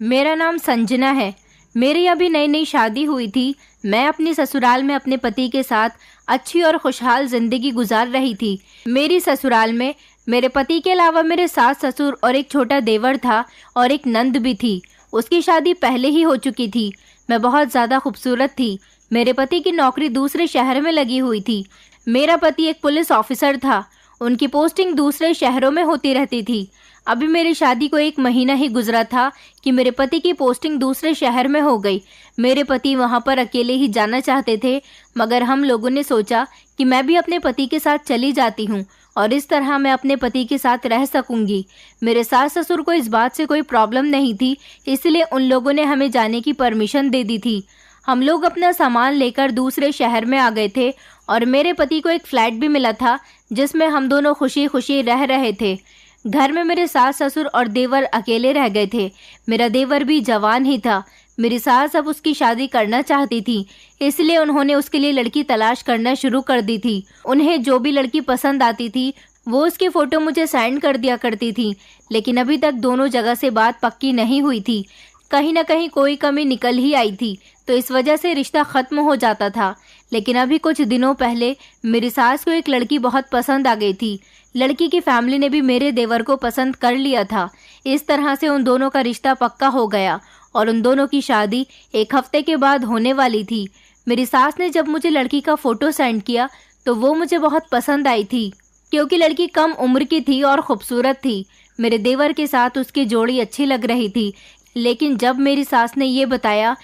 मेरा नाम संजना है। मेरी अभी नई नई शादी हुई थी। मैं अपनी ससुराल में अपने पति के साथ अच्छी और खुशहाल जिंदगी गुजार रही थी। मेरी ससुराल में मेरे पति के अलावा मेरे सास ससुर और एक छोटा देवर था और एक नंद भी थी। उसकी शादी पहले ही हो चुकी थी। मैं बहुत ज़्यादा खूबसूरत थी। मेरे पति की नौकरी दूसरे शहर में लगी हुई थी। मेरा पति एक पुलिस ऑफिसर था। उनकी पोस्टिंग दूसरे शहरों में होती रहती थी। अभी मेरी शादी को 1 महीना ही गुजरा था कि मेरे पति की पोस्टिंग दूसरे शहर में हो गई। मेरे पति वहां पर अकेले ही जाना चाहते थे, मगर हम लोगों ने सोचा कि मैं भी अपने पति के साथ चली जाती हूँ और इस तरह मैं अपने पति के साथ रह सकूंगी। मेरे सास ससुर को इस बात से कोई प्रॉब्लम नहीं थी, इसलिए उन लोगों ने हमें जाने की परमिशन दे दी थी। हम लोग अपना सामान लेकर दूसरे शहर में आ गए थे और मेरे पति को एक फ्लैट भी मिला था जिसमें हम दोनों खुशी खुशी रह रहे थे। घर में मेरे सास ससुर और देवर अकेले रह गए थे। मेरा देवर भी जवान ही था। मेरी सास अब उसकी शादी करना चाहती थी, इसलिए उन्होंने उसके लिए लड़की तलाश करना शुरू कर दी थी। उन्हें जो भी लड़की पसंद आती थी वो उसकी फ़ोटो मुझे सेंड कर दिया करती थी, लेकिन अभी तक दोनों जगह से बात पक्की नहीं हुई थी। कहीं ना कहीं कोई कमी निकल ही आई थी, तो इस वजह से रिश्ता ख़त्म हो जाता था। लेकिन अभी कुछ दिनों पहले मेरी सास को एक लड़की बहुत पसंद आ गई थी। लड़की की फैमिली ने भी मेरे देवर को पसंद कर लिया था। इस तरह से उन दोनों का रिश्ता पक्का हो गया और उन दोनों की शादी 1 हफ्ते के बाद होने वाली थी। मेरी सास ने जब मुझे लड़की का फ़ोटो सेंड किया तो वो मुझे बहुत पसंद आई थी, क्योंकि लड़की कम उम्र की थी और खूबसूरत थी। मेरे देवर के साथ उसकी जोड़ी अच्छी लग रही थी। लेकिन जब मेरी सास ने ये बताया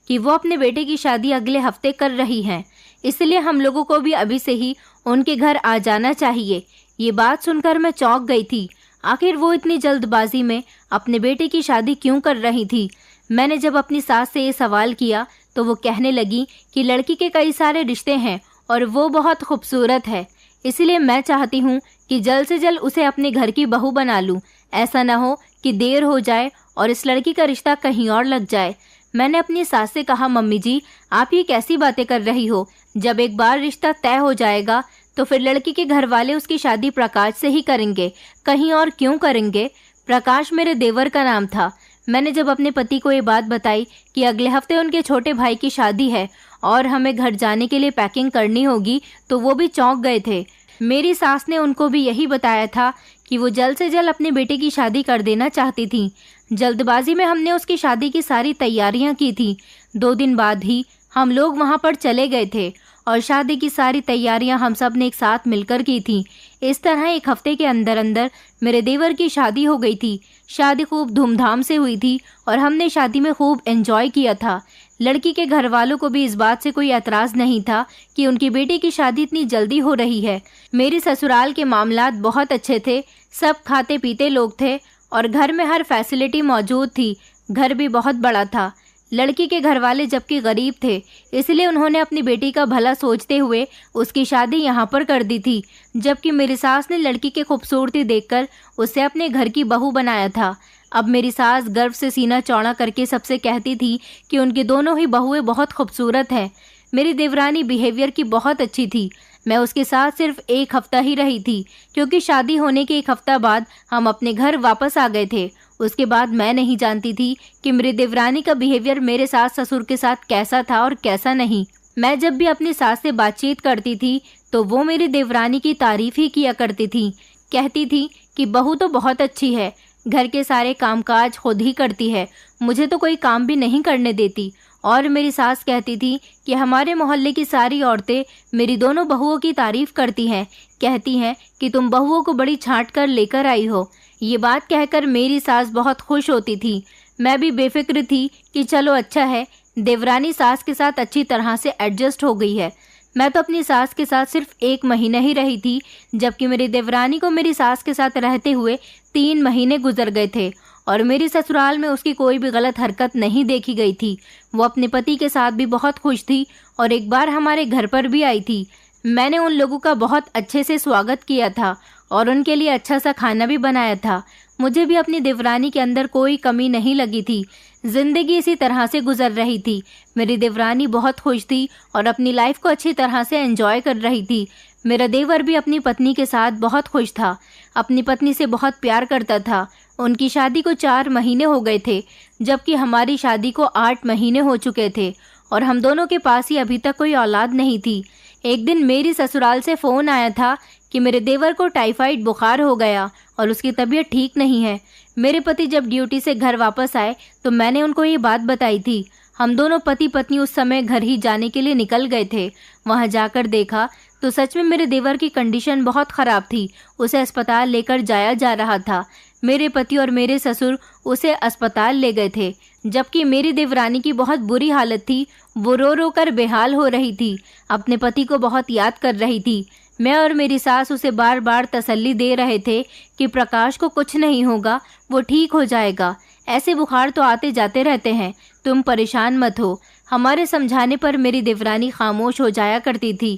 कि वो अपने बेटे की शादी अगले हफ्ते कर रही हैं, इसलिए हम लोगों को भी अभी से ही उनके घर आ जाना चाहिए। ये बात सुनकर मैं चौंक गई थी। आखिर वो इतनी जल्दबाजी में अपने बेटे की शादी क्यों कर रही थी? मैंने जब अपनी सास से ये सवाल किया तो वो कहने लगी कि लड़की के कई सारे रिश्ते हैं और वो बहुत खूबसूरत है, इसलिए मैं चाहती हूँ कि जल्द से जल्द उसे अपने घर की बहू बना लूँ। ऐसा ना हो कि देर हो जाए और इस लड़की का रिश्ता कहीं और लग जाए। मैंने अपनी सास से कहा, मम्मी जी, आप ये कैसी बातें कर रही हो? जब एक बार रिश्ता तय हो जाएगा तो फिर लड़की के घर वाले उसकी शादी प्रकाश से ही करेंगे, कहीं और क्यों करेंगे? प्रकाश मेरे देवर का नाम था। मैंने जब अपने पति को ये बात बताई कि अगले हफ्ते उनके छोटे भाई की शादी है और हमें घर जाने के लिए पैकिंग करनी होगी, तो वो भी चौंक गए थे। मेरी सास ने उनको भी यही बताया था कि वो जल्द से जल्द अपने बेटे की शादी कर देना चाहती थी। जल्दबाजी में हमने उसकी शादी की सारी तैयारियां की थी। 2 दिन बाद ही हम लोग वहां पर चले गए थे और शादी की सारी तैयारियां हम सब ने एक साथ मिलकर की थी। इस तरह 1 हफ्ते के अंदर अंदर मेरे देवर की शादी हो गई थी। शादी खूब धूमधाम से हुई थी और हमने शादी में खूब एंजॉय किया था। लड़की के घर वालों को भी इस बात से कोई एतराज़ नहीं था कि उनकी बेटी की शादी इतनी जल्दी हो रही है। मेरी ससुराल के मामलात बहुत अच्छे थे। सब खाते पीते लोग थे और घर में हर फैसिलिटी मौजूद थी। घर भी बहुत बड़ा था। लड़की के घर वाले जबकि गरीब थे, इसलिए उन्होंने अपनी बेटी का भला सोचते हुए उसकी शादी यहाँ पर कर दी थी। जबकि मेरी सास ने लड़की की खूबसूरती देखकर उसे अपने घर की बहू बनाया था। अब मेरी सास गर्व से सीना चौड़ा करके सबसे कहती थी कि उनकी दोनों ही बहुएं बहुत खूबसूरत हैं। मेरी देवरानी बिहेवियर की बहुत अच्छी थी। मैं उसके साथ सिर्फ 1 हफ्ता ही रही थी, क्योंकि शादी होने के 1 हफ्ता बाद हम अपने घर वापस आ गए थे। उसके बाद मैं नहीं जानती थी कि मेरी देवरानी का बिहेवियर मेरे सास ससुर के साथ कैसा था और कैसा नहीं। मैं जब भी अपनी सास से बातचीत करती थी तो वो मेरी देवरानी की तारीफ ही किया करती थी। कहती थी कि बहू तो बहुत अच्छी है, घर के सारे कामकाज खुद ही करती है, मुझे तो कोई काम भी नहीं करने देती। और मेरी सास कहती थी कि हमारे मोहल्ले की सारी औरतें मेरी दोनों बहुओं की तारीफ करती हैं, कहती हैं कि तुम बहुओं को बड़ी छांट कर लेकर आई हो। ये बात कहकर मेरी सास बहुत खुश होती थी। मैं भी बेफिक्र थी कि चलो अच्छा है, देवरानी सास के साथ अच्छी तरह से एडजस्ट हो गई है। मैं तो अपनी सास के साथ सिर्फ 1 महीना ही रही थी, जबकि मेरी देवरानी को मेरी सास के साथ रहते हुए 3 महीने गुजर गए थे और मेरी ससुराल में उसकी कोई भी गलत हरकत नहीं देखी गई थी। वो अपने पति के साथ भी बहुत खुश थी और एक बार हमारे घर पर भी आई थी। मैंने उन लोगों का बहुत अच्छे से स्वागत किया था और उनके लिए अच्छा सा खाना भी बनाया था। मुझे भी अपनी देवरानी के अंदर कोई कमी नहीं लगी थी। जिंदगी इसी तरह से गुजर रही थी। मेरी देवरानी बहुत खुश थी और अपनी लाइफ को अच्छी तरह से एंजॉय कर रही थी। मेरा देवर भी अपनी पत्नी के साथ बहुत खुश था, अपनी पत्नी से बहुत प्यार करता था। उनकी शादी को 4 महीने हो गए थे, जबकि हमारी शादी को 8 महीने हो चुके थे और हम दोनों के पास ही अभी तक कोई औलाद नहीं थी। एक दिन मेरी ससुराल से फ़ोन आया था कि मेरे देवर को टाइफाइड बुखार हो गया और उसकी तबीयत ठीक नहीं है। मेरे पति जब ड्यूटी से घर वापस आए तो मैंने उनको ये बात बताई थी। हम दोनों पति पत्नी उस समय घर ही जाने के लिए निकल गए थे। वहाँ जाकर देखा तो सच में मेरे देवर की कंडीशन बहुत ख़राब थी। उसे अस्पताल लेकर जाया जा रहा था। मेरे पति और मेरे ससुर उसे अस्पताल ले गए थे, जबकि मेरी देवरानी की बहुत बुरी हालत थी। वो रो रो कर बेहाल हो रही थी, अपने पति को बहुत याद कर रही थी। मैं और मेरी सास उसे बार बार तसल्ली दे रहे थे कि प्रकाश को कुछ नहीं होगा, वो ठीक हो जाएगा। ऐसे बुखार तो आते जाते रहते हैं, तुम परेशान मत हो। हमारे समझाने पर मेरी देवरानी खामोश हो जाया करती थी।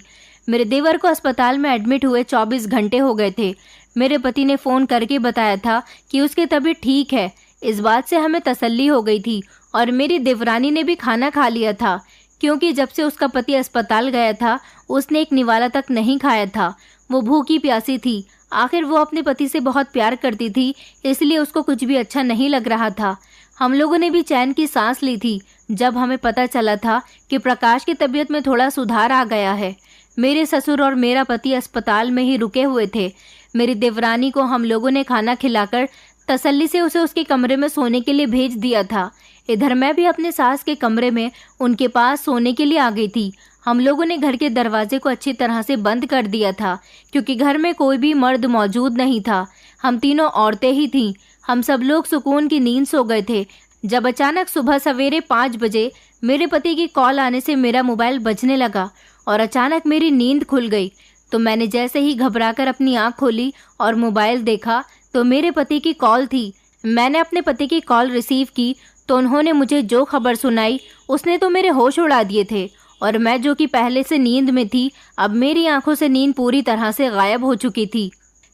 मेरे देवर को अस्पताल में एडमिट हुए 24 घंटे हो गए थे। मेरे पति ने फ़ोन करके बताया था कि उसकी तबीयत ठीक है। इस बात से हमें तसल्ली हो गई थी और मेरी देवरानी ने भी खाना खा लिया था, क्योंकि जब से उसका पति अस्पताल गया था उसने एक निवाला तक नहीं खाया था। वो भूखी प्यासी थी। आखिर वो अपने पति से बहुत प्यार करती थी, इसलिए उसको कुछ भी अच्छा नहीं लग रहा था। हम लोगों ने भी चैन की सांस ली थी जब हमें पता चला था कि प्रकाश की तबीयत में थोड़ा सुधार आ गया है। मेरे ससुर और मेरा पति अस्पताल में ही रुके हुए थे। मेरी देवरानी को हम लोगों ने खाना खिलाकर तसल्ली से उसे उसके कमरे में सोने के लिए भेज दिया था। इधर मैं भी अपने सास के कमरे में उनके पास सोने के लिए आ गई थी। हम लोगों ने घर के दरवाजे को अच्छी तरह से बंद कर दिया था, क्योंकि घर में कोई भी मर्द मौजूद नहीं था। हम तीनों औरतें ही थीं। हम सब लोग सुकून की नींद सो गए थे, जब अचानक सुबह सवेरे 5 बजे मेरे पति की कॉल आने से मेरा मोबाइल बजने लगा और अचानक मेरी नींद खुल गई। तो मैंने जैसे ही घबराकर अपनी आंख खोली और मोबाइल देखा तो मेरे पति की कॉल थी। मैंने अपने पति की कॉल रिसीव की तो उन्होंने मुझे जो खबर सुनाई उसने तो मेरे होश उड़ा दिए थे, और मैं जो कि पहले से नींद में थी, अब मेरी आंखों से नींद पूरी तरह से गायब हो चुकी थी,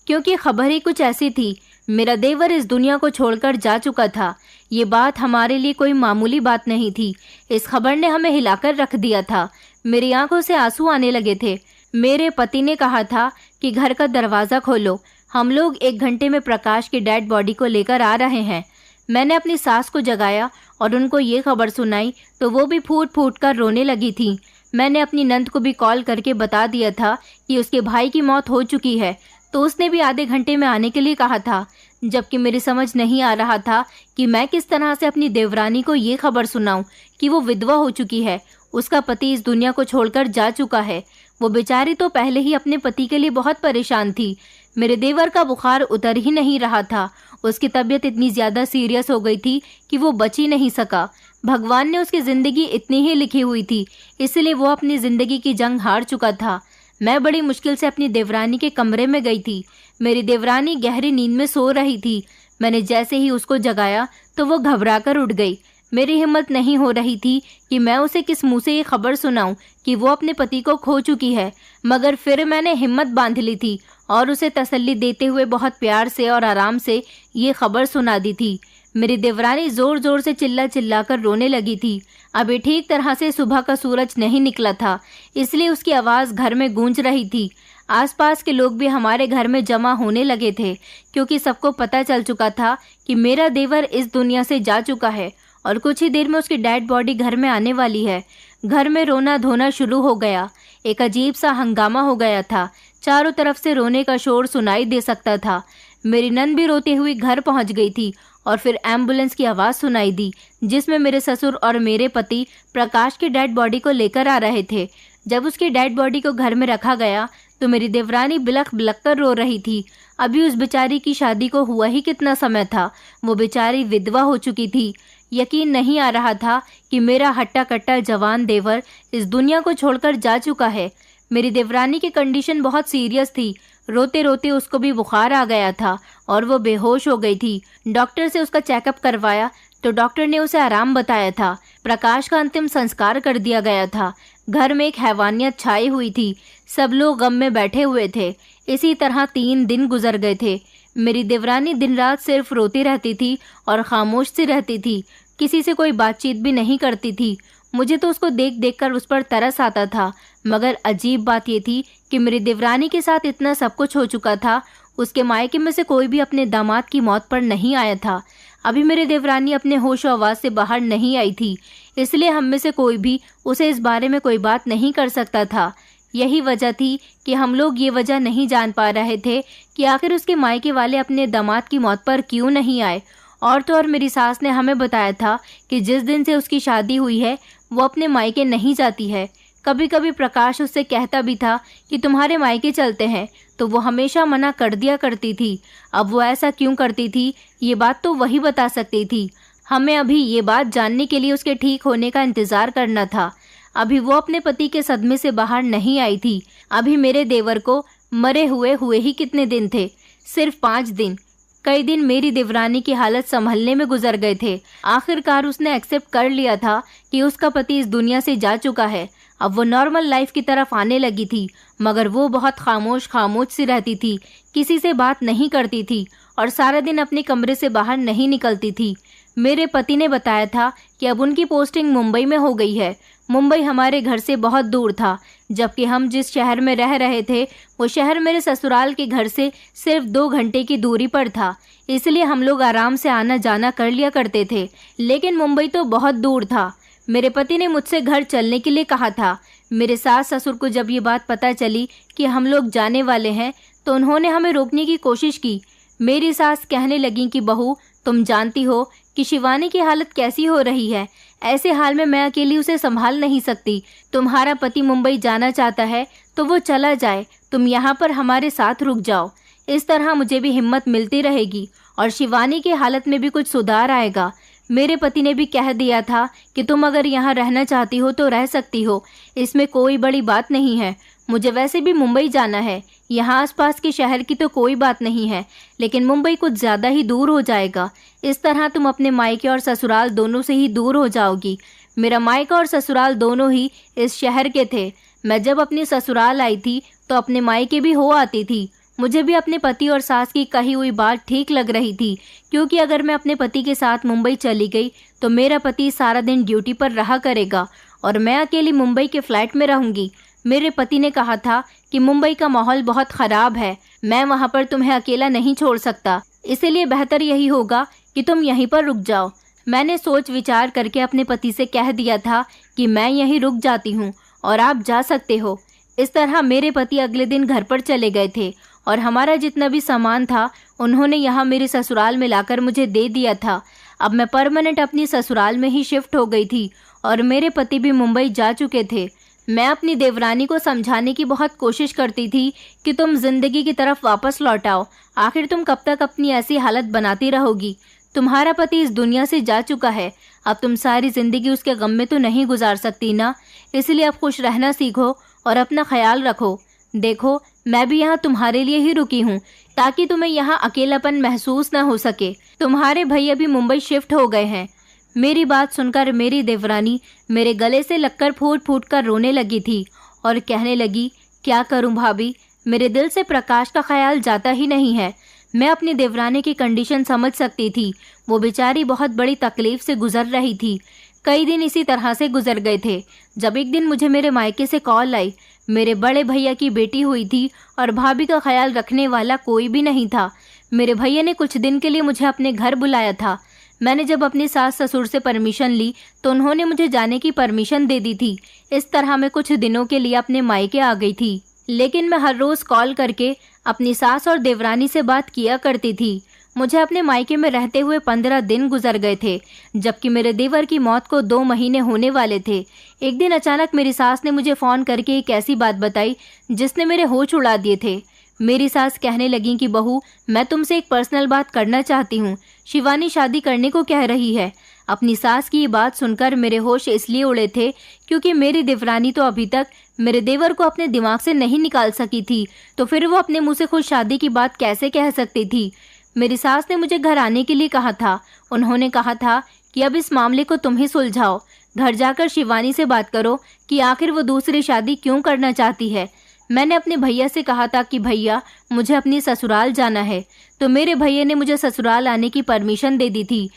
क्योंकि खबर ही कुछ ऐसी थी। मेरा देवर इस दुनिया को छोड़कर जा चुका था। ये बात हमारे लिए कोई मामूली बात नहीं थी। इस खबर ने हमें हिलाकर रख दिया था। मेरी आंखों से आंसू आने लगे थे। मेरे पति ने कहा था कि घर का दरवाज़ा खोलो, हम लोग 1 घंटे में प्रकाश की डेड बॉडी को लेकर आ रहे हैं। मैंने अपनी सास को जगाया और उनको ये खबर सुनाई तो वो भी फूट फूट कर रोने लगी थी। मैंने अपनी नंद को भी कॉल करके बता दिया था कि उसके भाई की मौत हो चुकी है, तो उसने भी आधे घंटे में आने के लिए कहा था। जबकि मेरी समझ नहीं आ रहा था कि मैं किस तरह से अपनी देवरानी को ये खबर सुनाऊं कि वो विधवा हो चुकी है, उसका पति इस दुनिया को छोड़कर जा चुका है। वो बेचारी तो पहले ही अपने पति के लिए बहुत परेशान थी। मेरे देवर का बुखार उतर ही नहीं रहा था। उसकी तबीयत इतनी ज़्यादा सीरियस हो गई थी कि वो बच ही नहीं सका। भगवान ने उसकी ज़िंदगी इतनी ही लिखी हुई थी, इसलिए वो अपनी ज़िंदगी की जंग हार चुका था। मैं बड़ी मुश्किल से अपनी देवरानी के कमरे में गई थी। मेरी देवरानी गहरी नींद में सो रही थी। मैंने जैसे ही उसको जगाया तो वो घबरा कर उठ गई। मेरी हिम्मत नहीं हो रही थी कि मैं उसे किस मुंह से ये खबर सुनाऊं कि वो अपने पति को खो चुकी है, मगर फिर मैंने हिम्मत बांध ली थी और उसे तसल्ली देते हुए बहुत प्यार से और आराम से ये खबर सुना दी थी। मेरी देवरानी जोर जोर से चिल्ला चिल्ला कर रोने लगी थी। अभी ठीक तरह से सुबह का सूरज नहीं निकला था, इसलिए उसकी आवाज़ घर में गूंज रही थी। आसपास के लोग भी हमारे घर में जमा होने लगे थे, क्योंकि सबको पता चल चुका था कि मेरा देवर इस दुनिया से जा चुका है और कुछ ही देर में उसकी डेड बॉडी घर में आने वाली है। घर में रोना धोना शुरू हो गया। एक अजीब सा हंगामा हो गया था। चारों तरफ से रोने का शोर सुनाई दे सकता था। मेरी नंद भी रोते हुए घर पहुंच गई थी और फिर एम्बुलेंस की आवाज़ सुनाई दी, जिसमें मेरे ससुर और मेरे पति प्रकाश की डेड बॉडी को लेकर आ रहे थे। जब उसकी डेड बॉडी को घर में रखा गया तो मेरी देवरानी बिलख बिलख कर रो रही थी। अभी उस बेचारी की शादी को हुआ ही कितना समय था, वो बेचारी विधवा हो चुकी थी। यकीन नहीं आ रहा था कि मेरा हट्टा कट्टा जवान देवर इस दुनिया को छोड़कर जा चुका है। मेरी देवरानी की कंडीशन बहुत सीरियस थी। रोते रोते उसको भी बुखार आ गया था और वो बेहोश हो गई थी। डॉक्टर से उसका चेकअप करवाया तो डॉक्टर ने उसे आराम बताया था। प्रकाश का अंतिम संस्कार कर दिया गया था। घर में एक हैवानियत छाई हुई थी। सब लोग गम में बैठे हुए थे। इसी तरह 3 दिन गुजर गए थे। मेरी देवरानी दिन रात सिर्फ रोती रहती थी और खामोश सी रहती थी। किसी से कोई बातचीत भी नहीं करती थी। मुझे तो उसको देख देख कर उस पर तरस आता था। मगर अजीब बात ये थी कि मेरी देवरानी के साथ इतना सब कुछ हो चुका था, उसके मायके में से कोई भी अपने दामाद की मौत पर नहीं आया था। अभी मेरी देवरानी अपने होश आवाज से बाहर नहीं आई थी, इसलिए हम में से कोई भी उसे इस बारे में कोई बात नहीं कर सकता था। यही वजह थी कि हम लोग ये वजह नहीं जान पा रहे थे कि आखिर उसके मायके वाले अपने दामाद की मौत पर क्यों नहीं आए। और तो और मेरी सास ने हमें बताया था कि जिस दिन से उसकी शादी हुई है वो अपने मायके नहीं जाती है। कभी कभी प्रकाश उससे कहता भी था कि तुम्हारे मायके चलते हैं, तो वो हमेशा मना कर दिया करती थी। अब वो ऐसा क्यों करती थी ये बात तो वही बता सकती थी। हमें अभी ये बात जानने के लिए उसके ठीक होने का इंतजार करना था। अभी वो अपने पति के सदमे से बाहर नहीं आई थी। अभी मेरे देवर को मरे हुए ही कितने दिन थे? सिर्फ 5 दिन। कई दिन मेरी देवरानी की हालत संभलने में गुजर गए थे। आखिरकार उसने एक्सेप्ट कर लिया था कि उसका पति इस दुनिया से जा चुका है। अब वो नॉर्मल लाइफ की तरफ आने लगी थी, मगर वो बहुत खामोश सी रहती थी, किसी से बात नहीं करती थी और सारा दिन अपने कमरे से बाहर नहीं निकलती थी। मेरे पति ने बताया था कि अब उनकी पोस्टिंग मुंबई में हो गई है। मुंबई हमारे घर से बहुत दूर था, जबकि हम जिस शहर में रह रहे थे वो शहर मेरे ससुराल के घर से सिर्फ 2 घंटे की दूरी पर था। इसलिए हम लोग आराम से आना जाना कर लिया करते थे, लेकिन मुंबई तो बहुत दूर था। मेरे पति ने मुझसे घर चलने के लिए कहा था। मेरे सास ससुर को जब ये बात पता चली कि हम लोग जाने वाले हैं तो उन्होंने हमें रोकने की कोशिश की। मेरी सास कहने लगी कि बहू, तुम जानती हो कि शिवानी की हालत कैसी हो रही है। ऐसे हाल में मैं अकेली उसे संभाल नहीं सकती। तुम्हारा पति मुंबई जाना चाहता है तो वो चला जाए, तुम यहाँ पर हमारे साथ रुक जाओ। इस तरह मुझे भी हिम्मत मिलती रहेगी और शिवानी की हालत में भी कुछ सुधार आएगा। मेरे पति ने भी कह दिया था कि तुम अगर यहाँ रहना चाहती हो तो रह सकती हो, इसमें कोई बड़ी बात नहीं है। मुझे वैसे भी मुंबई जाना है, यहाँ आसपास के शहर की तो कोई बात नहीं है, लेकिन मुंबई कुछ ज़्यादा ही दूर हो जाएगा। इस तरह तुम अपने मायके और ससुराल दोनों से ही दूर हो जाओगी। मेरा मायका और ससुराल दोनों ही इस शहर के थे। मैं जब अपनी ससुराल आई थी तो अपने मायके भी हो आती थी। मुझे भी अपने पति और सास की कही हुई बात ठीक लग रही थी, क्योंकि अगर मैं अपने पति के साथ मुंबई चली गई तो मेरा पति सारा दिन ड्यूटी पर रहा करेगा और मैं अकेली मुंबई के फ्लैट में रहूंगी। मेरे पति ने कहा था कि मुंबई का माहौल बहुत खराब है, मैं वहां पर तुम्हें अकेला नहीं छोड़ सकता, इसलिए बेहतर यही होगा कि तुम यहीं पर रुक जाओ। मैंने सोच विचार करके अपने पति से कह दिया था कि मैं यहीं रुक जाती हूँ और आप जा सकते हो। इस तरह मेरे पति अगले दिन घर पर चले गए थे और हमारा जितना भी सामान था उन्होंने यहाँ मेरे ससुराल में लाकर मुझे दे दिया था। अब मैं परमानेंट अपनी ससुराल में ही शिफ्ट हो गई थी और मेरे पति भी मुंबई जा चुके थे। मैं अपनी देवरानी को समझाने की बहुत कोशिश करती थी कि तुम जिंदगी की तरफ वापस लौट आओ। आखिर तुम कब तक अपनी ऐसी हालत बनाती रहोगी? तुम्हारा पति इस दुनिया से जा चुका है, अब तुम सारी जिंदगी उसके गम में तो नहीं गुजार सकती ना, इसलिए अब खुश रहना सीखो और अपना ख्याल रखो। देखो, मैं भी यहाँ तुम्हारे लिए ही रुकी हूँ ताकि तुम्हें यहाँ अकेलापन महसूस न हो सके। तुम्हारे भैया भी मुंबई शिफ्ट हो गए हैं। मेरी बात सुनकर मेरी देवरानी मेरे गले से लगकर फूट फूट कर रोने लगी थी और कहने लगी, क्या करूं भाभी, मेरे दिल से प्रकाश का ख्याल जाता ही नहीं है। मैं अपनी देवरानी की कंडीशन समझ सकती थी, वो बेचारी बहुत बड़ी तकलीफ से गुजर रही थी। कई दिन इसी तरह से गुजर गए थे जब एक दिन मुझे मेरे मायके से कॉल आई। मेरे बड़े भैया की बेटी हुई थी और भाभी का ख्याल रखने वाला कोई भी नहीं था। मेरे भैया ने कुछ दिन के लिए मुझे अपने घर बुलाया था। मैंने जब अपनी सास ससुर से परमिशन ली तो उन्होंने मुझे जाने की परमिशन दे दी थी। इस तरह मैं कुछ दिनों के लिए अपने मायके आ गई थी, लेकिन मैं हर रोज कॉल करके अपनी सास और देवरानी से बात किया करती थी। मुझे अपने मायके में रहते हुए 15 दिन गुजर गए थे, जबकि मेरे देवर की मौत को 2 महीने होने वाले थे। एक दिन अचानक मेरी सास ने मुझे फ़ोन करके एक ऐसी बात बताई जिसने मेरे होश उड़ा दिए थे। मेरी सास कहने लगी कि बहू, मैं तुमसे एक पर्सनल बात करना चाहती हूँ। शिवानी शादी करने को कह रही है। अपनी सास की ये बात सुनकर मेरे होश इसलिए उड़े थे क्योंकि मेरी देवरानी तो अभी तक मेरे देवर को अपने दिमाग से नहीं निकाल सकी थी, तो फिर वो अपने मुँह से खुद शादी की बात कैसे कह सकती थी। मेरी सास ने मुझे घर आने के लिए कहा था। उन्होंने कहा था कि अब इस मामले को तुम ही सुलझाओ। घर जाकर शिवानी से बात करो कि आखिर वो दूसरी शादी क्यों करना चाहती है। मैंने अपने भैया से कहा था कि भैया मुझे अपनी ससुराल जाना है, तो मेरे भैया ने मुझे ससुराल आने की परमिशन दे दी थी।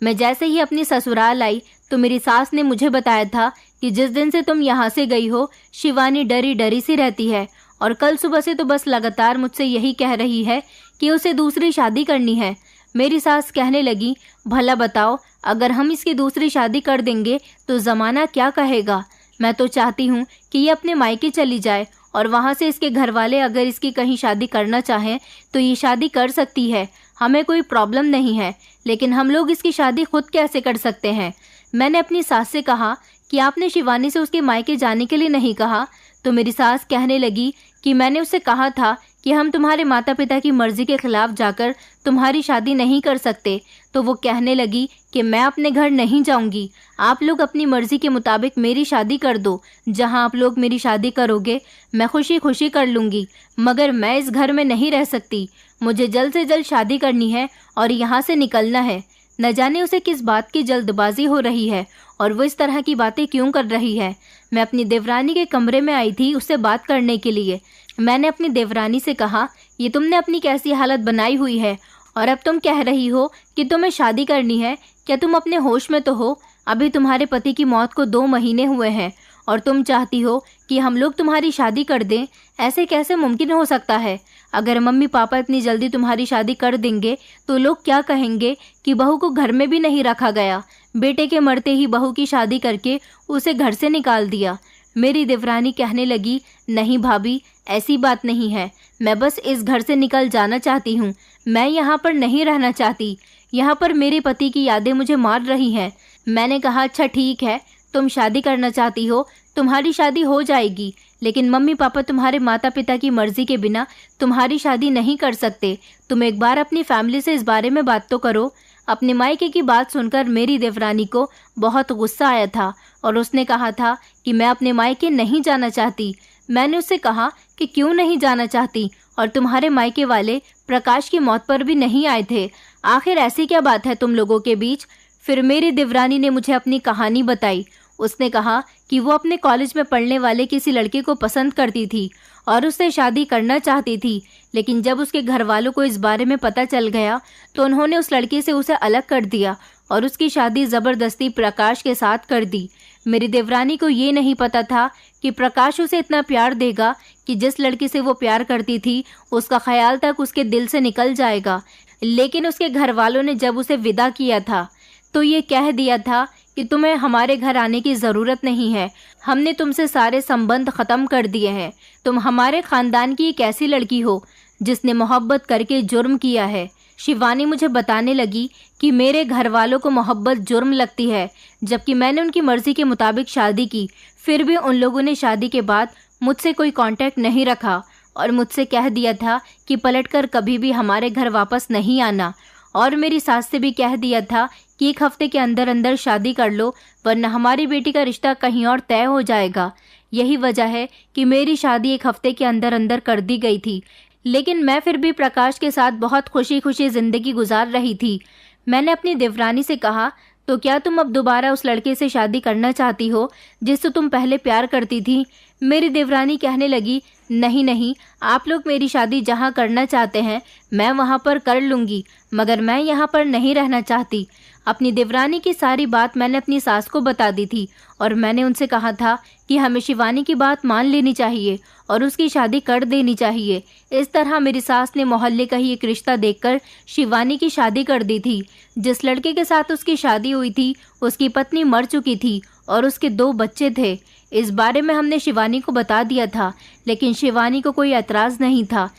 मैं जैसे ही अपनी ससुराल आई तो मेरी सास ने मुझे बताया था कि जिस दिन से तुम यहाँ से गई हो शिवानी डरी डरी सी रहती है और कल सुबह से तो बस लगातार मुझसे यही कह रही है कि उसे दूसरी शादी करनी है। मेरी सास कहने लगी, भला बताओ अगर हम इसकी दूसरी शादी कर देंगे तो ज़माना क्या कहेगा। मैं तो चाहती हूँ कि ये अपने मायके चली जाए और वहाँ से इसके घर वाले अगर इसकी कहीं शादी करना चाहें तो ये शादी कर सकती है, हमें कोई प्रॉब्लम नहीं है, लेकिन हम लोग इसकी शादी खुद कैसे कर सकते हैं। मैंने अपनी सास से कहा कि आपने शिवानी से उसके मायके जाने के लिए नहीं कहा, तो मेरी सास कहने लगी कि मैंने उससे कहा था कि हम तुम्हारे माता पिता की मर्जी के खिलाफ जाकर तुम्हारी शादी नहीं कर सकते। तो वो कहने लगी कि मैं अपने घर नहीं जाऊंगी, आप लोग अपनी मर्जी के मुताबिक मेरी शादी कर दो, जहां आप लोग मेरी शादी करोगे मैं खुशी खुशी कर लूंगी, मगर मैं इस घर में नहीं रह सकती। मुझे जल्द से जल्द शादी करनी है और यहाँ से निकलना है। न जाने उसे किस बात की जल्दबाजी हो रही है और वो इस तरह की बातें क्यों कर रही है। मैं अपनी देवरानी के कमरे में आई थी उससे बात करने के लिए। मैंने अपनी देवरानी से कहा, ये तुमने अपनी कैसी हालत बनाई हुई है और अब तुम कह रही हो कि तुम्हें शादी करनी है, क्या तुम अपने होश में तो हो। अभी तुम्हारे पति की मौत को 2 महीने हुए हैं और तुम चाहती हो कि हम लोग तुम्हारी शादी कर दें। ऐसे कैसे मुमकिन हो सकता है। अगर मम्मी पापा इतनी जल्दी तुम्हारी शादी कर देंगे तो लोग क्या कहेंगे कि बहू को घर में भी नहीं रखा गया, बेटे के मरते ही बहू की शादी करके उसे घर से निकाल दिया। मेरी देवरानी कहने लगी, नहीं भाभी ऐसी बात नहीं है, मैं बस इस घर से निकल जाना चाहती हूँ, मैं यहाँ पर नहीं रहना चाहती, यहाँ पर मेरे पति की यादें मुझे मार रही हैं। मैंने कहा, अच्छा ठीक है, तुम शादी करना चाहती हो, तुम्हारी शादी हो जाएगी, लेकिन मम्मी पापा तुम्हारे माता पिता की मर्जी के बिना तुम्हारी शादी नहीं कर सकते। तुम एक बार अपनी फैमिली से इस बारे में बात तो करो। अपने मायके की बात सुनकर मेरी देवरानी को बहुत गुस्सा आया था और उसने कहा था कि मैं अपने मायके नहीं जाना चाहती। मैंने उससे कहा कि क्यों नहीं जाना चाहती, और तुम्हारे मायके वाले प्रकाश की मौत पर भी नहीं आए थे, आखिर ऐसी क्या बात है तुम लोगों के बीच। फिर मेरी देवरानी ने मुझे अपनी कहानी बताई। उसने कहा कि वो अपने कॉलेज में पढ़ने वाले किसी लड़के को पसंद करती थी और उससे शादी करना चाहती थी, लेकिन जब उसके घर वालों को इस बारे में पता चल गया तो उन्होंने उस लड़के से उसे अलग कर दिया और उसकी शादी ज़बरदस्ती प्रकाश के साथ कर दी। मेरी देवरानी को ये नहीं पता था कि प्रकाश उसे इतना प्यार देगा कि जिस लड़के से वो प्यार करती थी उसका ख्याल तक उसके दिल से निकल जाएगा। लेकिन उसके घर वालों ने जब उसे विदा किया था तो ये कह दिया था कि तुम्हें हमारे घर आने की ज़रूरत नहीं है, हमने तुमसे सारे संबंध ख़त्म कर दिए हैं। तुम हमारे ख़ानदान की एक ऐसी लड़की हो जिसने मोहब्बत करके जुर्म किया है। शिवानी मुझे बताने लगी कि मेरे घर वालों को मोहब्बत जुर्म लगती है, जबकि मैंने उनकी मर्ज़ी के मुताबिक शादी की, फिर भी उन लोगों ने शादी के बाद मुझसे कोई कांटेक्ट नहीं रखा और मुझसे कह दिया था कि पलटकर कभी भी हमारे घर वापस नहीं आना। और मेरी सास से भी कह दिया था कि 1 हफ्ते के अंदर अंदर शादी कर लो, वरना हमारी बेटी का रिश्ता कहीं और तय हो जाएगा। यही वजह है कि मेरी शादी 1 हफ्ते के अंदर अंदर कर दी गई थी, लेकिन मैं फिर भी प्रकाश के साथ बहुत खुशी खुशी ज़िंदगी गुजार रही थी। मैंने अपनी देवरानी से कहा, तो क्या तुम अब दोबारा उस लड़के से शादी करना चाहती हो जिससे तुम पहले प्यार करती थी। मेरी देवरानी कहने लगी, नहीं नहीं, आप लोग मेरी शादी जहाँ करना चाहते हैं मैं वहाँ पर कर लूँगी, मगर मैं यहाँ पर नहीं रहना चाहती। अपनी देवरानी की सारी बात मैंने अपनी सास को बता दी थी और मैंने उनसे कहा था कि हमें शिवानी की बात मान लेनी चाहिए और उसकी शादी कर देनी चाहिए। इस तरह मेरी सास ने मोहल्ले का ही एक रिश्ता देखकर शिवानी की शादी कर दी थी। जिस लड़के के साथ उसकी शादी हुई थी उसकी पत्नी मर चुकी थी और उसके 2 बच्चे थे। इस बारे में हमने शिवानी को बता दिया था, लेकिन शिवानी को कोई एतराज़ नहीं था।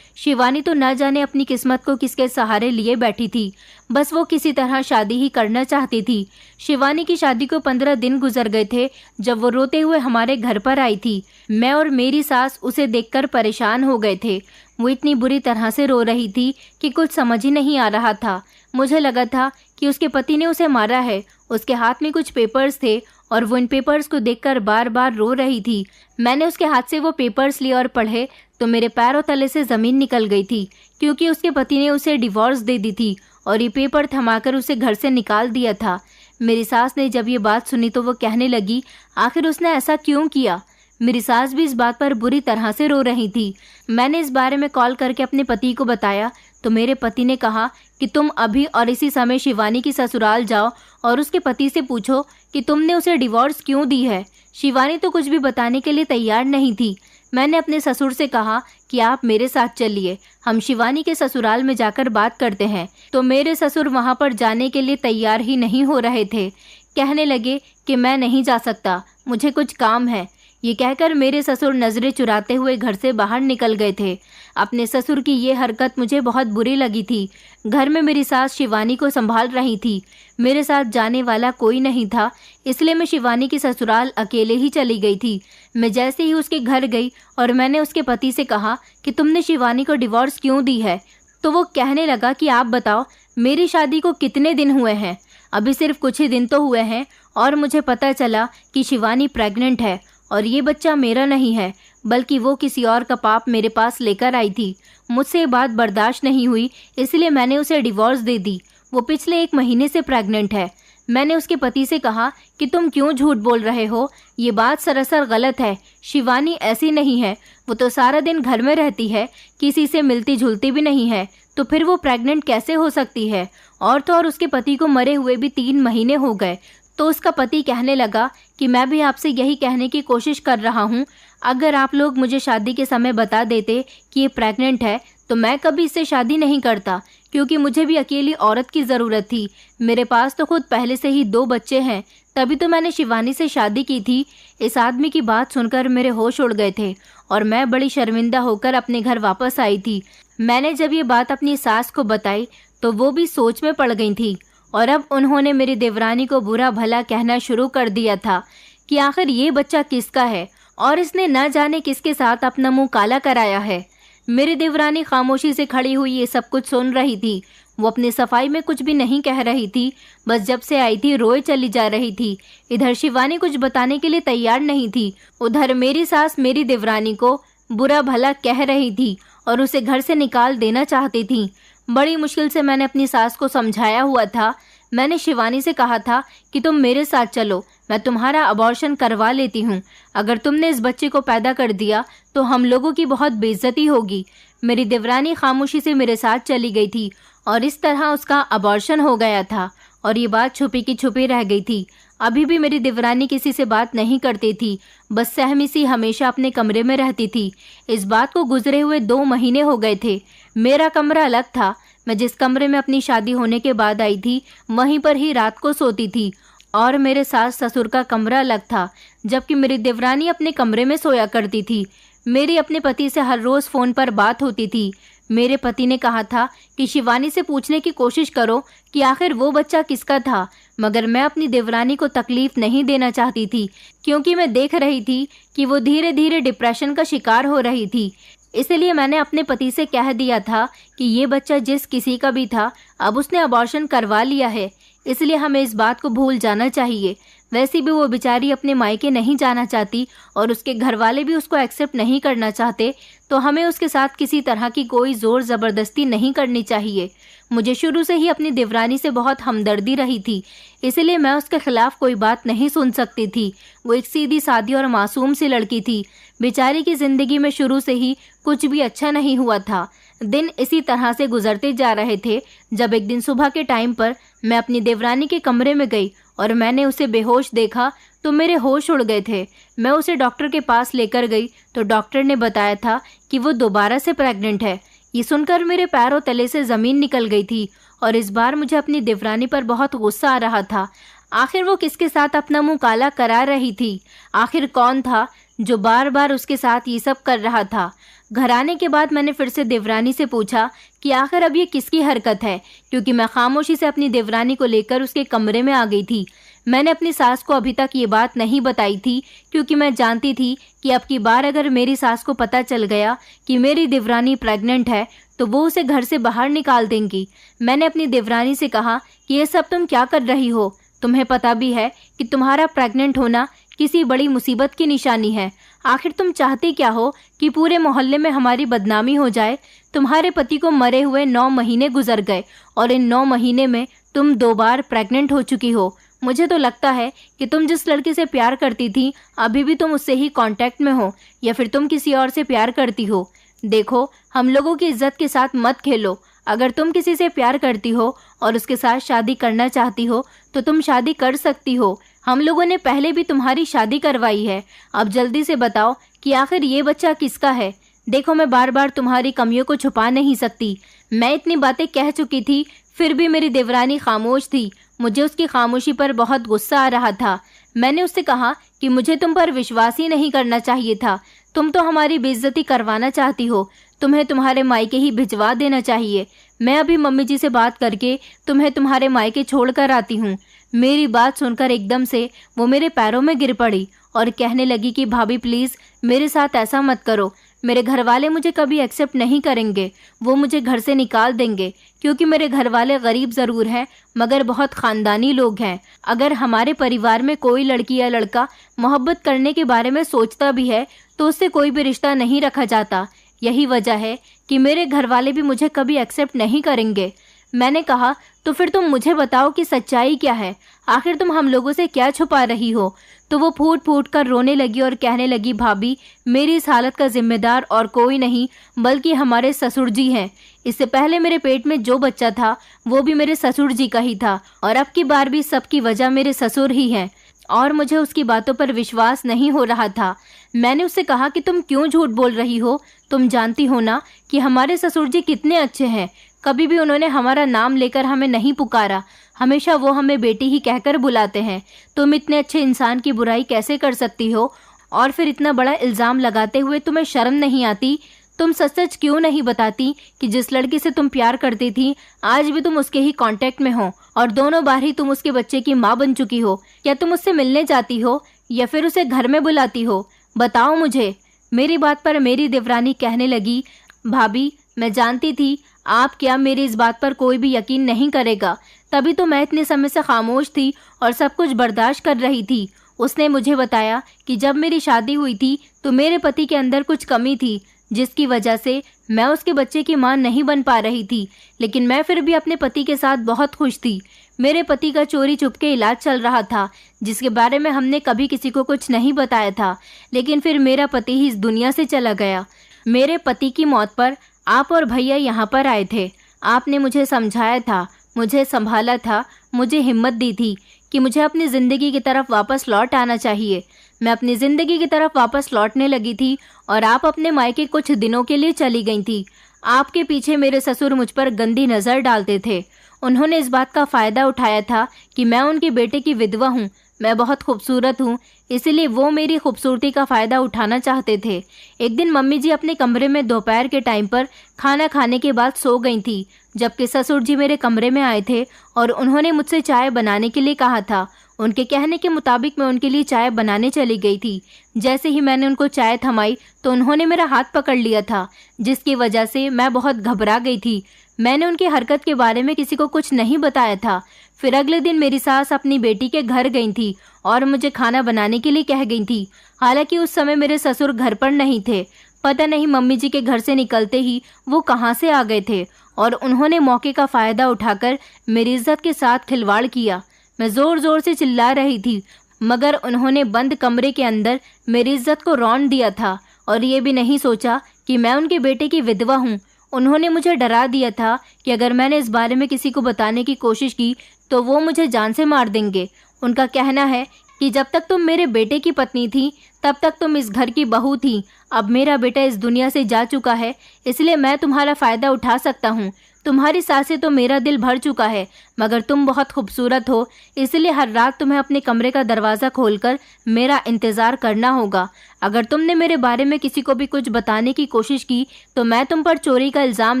शिवानी तो न जाने अपनी किस्मत को किसके सहारे लिए बैठी थी, बस वो किसी तरह शादी ही करना चाहती थी। शिवानी की शादी को 15 दिन गुजर गए थे जब वो रोते हुए हमारे घर पर आई थी। मैं और मेरी सास उसे देखकर परेशान हो गए थे। वो इतनी बुरी तरह से रो रही थी कि कुछ समझ ही नहीं आ रहा था। मुझे लगा था कि उसके पति ने उसे मारा है। उसके हाथ में कुछ पेपर्स थे और वो इन पेपर्स को देखकर बार बार रो रही थी। मैंने उसके हाथ से वो पेपर्स लिए और पढ़े तो मेरे पैरों तले से ज़मीन निकल गई थी, क्योंकि उसके पति ने उसे डिवोर्स दे दी थी और ये पेपर थमाकर उसे घर से निकाल दिया था। मेरी सास ने जब ये बात सुनी तो वो कहने लगी, आखिर उसने ऐसा क्यों किया। मेरी सास भी इस बात पर बुरी तरह से रो रही थी। मैंने इस बारे में कॉल करके अपने पति को बताया तो मेरे पति ने कहा कि तुम अभी और इसी समय शिवानी की ससुराल जाओ और उसके पति से पूछो कि तुमने उसे डिवोर्स क्यों दी है। शिवानी तो कुछ भी बताने के लिए तैयार नहीं थी। मैंने अपने ससुर से कहा कि आप मेरे साथ चलिए, हम शिवानी के ससुराल में जाकर बात करते हैं। तो मेरे ससुर वहां पर जाने के लिए तैयार ही नहीं हो रहे थे। कहने लगे कि मैं नहीं जा सकता, मुझे कुछ काम है। ये कहकर मेरे ससुर नजरें चुराते हुए घर से बाहर निकल गए थे। अपने ससुर की ये हरकत मुझे बहुत बुरी लगी थी। घर में मेरी सास शिवानी को संभाल रही थी। मेरे साथ जाने वाला कोई नहीं था, इसलिए मैं शिवानी की ससुराल अकेले ही चली गई थी। मैं जैसे ही उसके घर गई और मैंने उसके पति से कहा कि तुमने शिवानी को डिवोर्स क्यों दी है, तो वो कहने लगा कि आप बताओ, मेरी शादी को कितने दिन हुए हैं? अभी सिर्फ कुछ ही दिन तो हुए हैं और मुझे पता चला कि शिवानी प्रेग्नेंट है और ये बच्चा मेरा नहीं है बल्कि वो किसी और का पाप मेरे पास लेकर आई थी। मुझसे ये बात बर्दाश्त नहीं हुई, इसलिए मैंने उसे डिवोर्स दे दी। वो पिछले 1 महीने से प्रेग्नेंट है। मैंने उसके पति से कहा कि तुम क्यों झूठ बोल रहे हो, ये बात सरासर गलत है। शिवानी ऐसी नहीं है, वो तो सारा दिन घर में रहती है, किसी से मिलती जुलती भी नहीं है, तो फिर वो प्रेग्नेंट कैसे हो सकती है। और तो और उसके पति को मरे हुए भी 3 महीने हो गए। तो उसका पति कहने लगा कि मैं भी आपसे यही कहने की कोशिश कर रहा हूँ, अगर आप लोग मुझे शादी के समय बता देते कि ये प्रेग्नेंट है तो मैं कभी इससे शादी नहीं करता, क्योंकि मुझे भी अकेली औरत की ज़रूरत थी। मेरे पास तो खुद पहले से ही 2 बच्चे हैं, तभी तो मैंने शिवानी से शादी की थी। इस आदमी की बात सुनकर मेरे होश उड़ गए थे और मैं बड़ी शर्मिंदा होकर अपने घर वापस आई थी। मैंने जब ये बात अपनी सास को बताई तो वो भी सोच में पड़ गई थी और अब उन्होंने मेरी देवरानी को बुरा भला कहना शुरू कर दिया था कि आखिर ये बच्चा किसका है और इसने न जाने किसके साथ अपना मुंह काला कराया है। मेरी देवरानी खामोशी से खड़ी हुई ये सब कुछ सुन रही थी। वो अपनी सफाई में कुछ भी नहीं कह रही थी, बस जब से आई थी रोए चली जा रही थी। इधर शिवानी कुछ बताने के लिए तैयार नहीं थी, उधर मेरी सास मेरी देवरानी को बुरा भला कह रही थी और उसे घर से निकाल देना चाहती थी। बड़ी मुश्किल से मैंने अपनी सास को समझाया हुआ था। मैंने शिवानी से कहा था कि तुम मेरे साथ चलो, मैं तुम्हारा अबॉर्शन करवा लेती हूँ। अगर तुमने इस बच्चे को पैदा कर दिया तो हम लोगों की बहुत बेइज्जती होगी। मेरी देवरानी खामोशी से मेरे साथ चली गई थी और इस तरह उसका अबॉर्शन हो गया था और ये बात छुपी की छुपी रह गई थी। अभी भी मेरी देवरानी किसी से बात नहीं करती थी, बस सहमी सी हमेशा अपने कमरे में रहती थी। इस बात को गुजरे हुए 2 महीने हो गए थे। मेरा कमरा अलग था। मैं जिस कमरे में अपनी शादी होने के बाद आई थी वहीं पर ही रात को सोती थी और मेरे सास ससुर का कमरा अलग था, जबकि मेरी देवरानी अपने कमरे में सोया करती थी। मेरी अपने पति से हर रोज फोन पर बात होती थी। मेरे पति ने कहा था कि शिवानी से पूछने की कोशिश करो कि आखिर वो बच्चा किसका था, मगर मैं अपनी देवरानी को तकलीफ नहीं देना चाहती थी, क्योंकि मैं देख रही थी कि वो धीरे धीरे डिप्रेशन का शिकार हो रही थी। इसलिए मैंने अपने पति से कह दिया था कि ये बच्चा जिस किसी का भी था, अब उसने अबॉर्शन करवा लिया है, इसलिए हमें इस बात को भूल जाना चाहिए। वैसे भी वो बेचारी अपने मायके नहीं जाना चाहती और उसके घर वाले भी उसको एक्सेप्ट नहीं करना चाहते, तो हमें उसके साथ किसी तरह की कोई जोर ज़बरदस्ती नहीं करनी चाहिए। मुझे शुरू से ही अपनी देवरानी से बहुत हमदर्दी रही थी, इसलिए मैं उसके खिलाफ कोई बात नहीं सुन सकती थी। वो एक सीधी सादी और मासूम सी लड़की थी। बेचारी की जिंदगी में शुरू से ही कुछ भी अच्छा नहीं हुआ था। दिन इसी तरह से गुजरते जा रहे थे जब एक दिन सुबह के टाइम पर मैं अपनी देवरानी के कमरे में गई और मैंने उसे बेहोश देखा तो मेरे होश उड़ गए थे। मैं उसे डॉक्टर के पास लेकर गई तो डॉक्टर ने बताया था कि वो दोबारा से प्रेग्नेंट है। ये सुनकर मेरे पैरों तले से ज़मीन निकल गई थी और इस बार मुझे अपनी देवरानी पर बहुत गुस्सा आ रहा था। आखिर वो किसके साथ अपना मुंह काला करा रही थी? आखिर कौन था जो बार बार उसके साथ ये सब कर रहा था? घर आने के बाद मैंने फिर से देवरानी से पूछा कि आखिर अब ये किसकी हरकत है, क्योंकि मैं खामोशी से अपनी देवरानी को लेकर उसके कमरे में आ गई थी। मैंने अपनी सास को अभी तक ये बात नहीं बताई थी, क्योंकि मैं जानती थी कि अब की बार अगर मेरी सास को पता चल गया कि मेरी देवरानी प्रेग्नेंट है तो वो उसे घर से बाहर निकाल देंगी। मैंने अपनी देवरानी से कहा कि ये सब तुम क्या कर रही हो? तुम्हें पता भी है कि तुम्हारा प्रेग्नेंट होना किसी बड़ी मुसीबत की निशानी है। आखिर तुम चाहती क्या हो कि पूरे मोहल्ले में हमारी बदनामी हो जाए? तुम्हारे पति को मरे हुए 9 महीने गुजर गए और इन 9 महीने में तुम 2 बार प्रेग्नेंट हो चुकी हो। मुझे तो लगता है कि तुम जिस लड़के से प्यार करती थी अभी भी तुम उससे ही कांटेक्ट में हो, या फिर तुम किसी और से प्यार करती हो। देखो, हम लोगों की इज्जत के साथ मत खेलो। अगर तुम किसी से प्यार करती हो और उसके साथ शादी करना चाहती हो तो तुम शादी कर सकती हो। हम लोगों ने पहले भी तुम्हारी शादी करवाई है। अब जल्दी से बताओ कि आखिर ये बच्चा किसका है। देखो, मैं बार बार तुम्हारी कमियों को छुपा नहीं सकती। मैं इतनी बातें कह चुकी थी, फिर भी मेरी देवरानी खामोश थी। मुझे उसकी खामोशी पर बहुत गुस्सा आ रहा था। मैंने उससे कहा कि मुझे तुम पर विश्वास ही नहीं करना चाहिए था। तुम तो हमारी बेइज्जती करवाना चाहती हो। तुम्हें तुम्हारे मायके ही भिजवा देना चाहिए। मैं अभी मम्मी जी से बात करके तुम्हें तुम्हारे मायके छोड़ कर आती हूँ। मेरी बात सुनकर एकदम से वो मेरे पैरों में गिर पड़ी और कहने लगी कि भाभी प्लीज़ मेरे साथ ऐसा मत करो। मेरे घर वाले मुझे कभी एक्सेप्ट नहीं करेंगे। वो मुझे घर से निकाल देंगे, क्योंकि मेरे घर वाले गरीब ज़रूर हैं मगर बहुत ख़ानदानी लोग हैं। अगर हमारे परिवार में कोई लड़की या लड़का मोहब्बत करने के बारे में सोचता भी है तो उससे कोई भी रिश्ता नहीं रखा जाता। यही वजह है कि मेरे घर वाले भी मुझे कभी एक्सेप्ट नहीं करेंगे। मैंने कहा, तो फिर तुम मुझे बताओ कि सच्चाई क्या है। आखिर तुम हम लोगों से क्या छुपा रही हो। तो वो फूट फूट कर रोने लगी और कहने लगी, भाभी मेरी इस हालत का जिम्मेदार और कोई नहीं बल्कि हमारे ससुर जी हैं। इससे पहले मेरे पेट में जो बच्चा था वो भी मेरे ससुर जी का ही था, और अब की बार भी सबकी वजह मेरे ससुर ही हैं। और मुझे उसकी बातों पर विश्वास नहीं हो रहा था। मैंने उससे कहा कि तुम क्यों झूठ बोल रही हो। तुम जानती हो ना कि हमारे ससुर जी कितने अच्छे हैं। कभी भी उन्होंने हमारा नाम लेकर हमें नहीं पुकारा। हमेशा वो हमें बेटी ही कहकर बुलाते हैं। तुम इतने अच्छे इंसान की बुराई कैसे कर सकती हो? और फिर इतना बड़ा इल्ज़ाम लगाते हुए तुम्हें शर्म नहीं आती? तुम सच सच क्यों नहीं बताती कि जिस लड़की से तुम प्यार करती थी आज भी तुम उसके ही कांटेक्ट में हो, और दोनों बार ही तुम उसके बच्चे की माँ बन चुकी हो? क्या तुम उससे मिलने जाती हो या फिर उसे घर में बुलाती हो? बताओ मुझे। मेरी बात पर मेरी देवरानी कहने लगी, भाभी मैं जानती थी आप क्या मेरी इस बात पर कोई भी यकीन नहीं करेगा, तभी तो मैं इतने समय से खामोश थी और सब कुछ बर्दाश्त कर रही थी। उसने मुझे बताया कि जब मेरी शादी हुई थी तो मेरे पति के अंदर कुछ कमी थी जिसकी वजह से मैं उसके बच्चे की मां नहीं बन पा रही थी, लेकिन मैं फिर भी अपने पति के साथ बहुत खुश थी। मेरे पति का चोरी छुपके इलाज चल रहा था जिसके बारे में हमने कभी किसी को कुछ नहीं बताया था, लेकिन फिर मेरा पति ही इस दुनिया से चला गया। मेरे पति की मौत पर आप और भैया यहाँ पर आए थे। आपने मुझे समझाया था, मुझे संभाला था, मुझे हिम्मत दी थी कि मुझे अपनी ज़िंदगी की तरफ वापस लौट आना चाहिए। मैं अपनी ज़िंदगी की तरफ वापस लौटने लगी थी और आप अपने मायके कुछ दिनों के लिए चली गई थी। आपके पीछे मेरे ससुर मुझ पर गंदी नज़र डालते थे। उन्होंने इस बात का फ़ायदा उठाया था कि मैं उनके बेटे की विधवा हूँ, मैं बहुत खूबसूरत हूँ, इसलिए वो मेरी खूबसूरती का फ़ायदा उठाना चाहते थे। एक दिन मम्मी जी अपने कमरे में दोपहर के टाइम पर खाना खाने के बाद सो गई थी, जबकि ससुर जी मेरे कमरे में आए थे और उन्होंने मुझसे चाय बनाने के लिए कहा था। उनके कहने के मुताबिक मैं उनके लिए चाय बनाने चली गई थी। जैसे ही मैंने उनको चाय थमाई तो उन्होंने मेरा हाथ पकड़ लिया था, जिसकी वजह से मैं बहुत घबरा गई थी। मैंने उनकी हरकत के बारे में किसी को कुछ नहीं बताया था। फिर अगले दिन मेरी सास अपनी बेटी के घर गई थी और मुझे खाना बनाने के लिए कह गई थी। हालांकि उस समय मेरे ससुर घर पर नहीं थे। पता नहीं मम्मी जी के घर से निकलते ही वो कहाँ से आ गए थे और उन्होंने मौके का फ़ायदा उठाकर मेरी इज्जत के साथ खिलवाड़ किया। मैं ज़ोर ज़ोर से चिल्ला रही थी, मगर उन्होंने बंद कमरे के अंदर मेरी इज्जत को रौंद दिया था और ये भी नहीं सोचा कि मैं उनके बेटे की विधवा हूँ। उन्होंने मुझे डरा दिया था कि अगर मैंने इस बारे में किसी को बताने की कोशिश की तो वो मुझे जान से मार देंगे। उनका कहना है कि जब तक तुम मेरे बेटे की पत्नी थी तब तक तुम इस घर की बहू थी। अब मेरा बेटा इस दुनिया से जा चुका है, इसलिए मैं तुम्हारा फ़ायदा उठा सकता हूँ। तुम्हारी सास से तो मेरा दिल भर चुका है, मगर तुम बहुत खूबसूरत हो, इसलिए हर रात तुम्हें अपने कमरे का दरवाज़ा खोलकर मेरा इंतज़ार करना होगा। अगर तुमने मेरे बारे में किसी को भी कुछ बताने की कोशिश की तो मैं तुम पर चोरी का इल्ज़ाम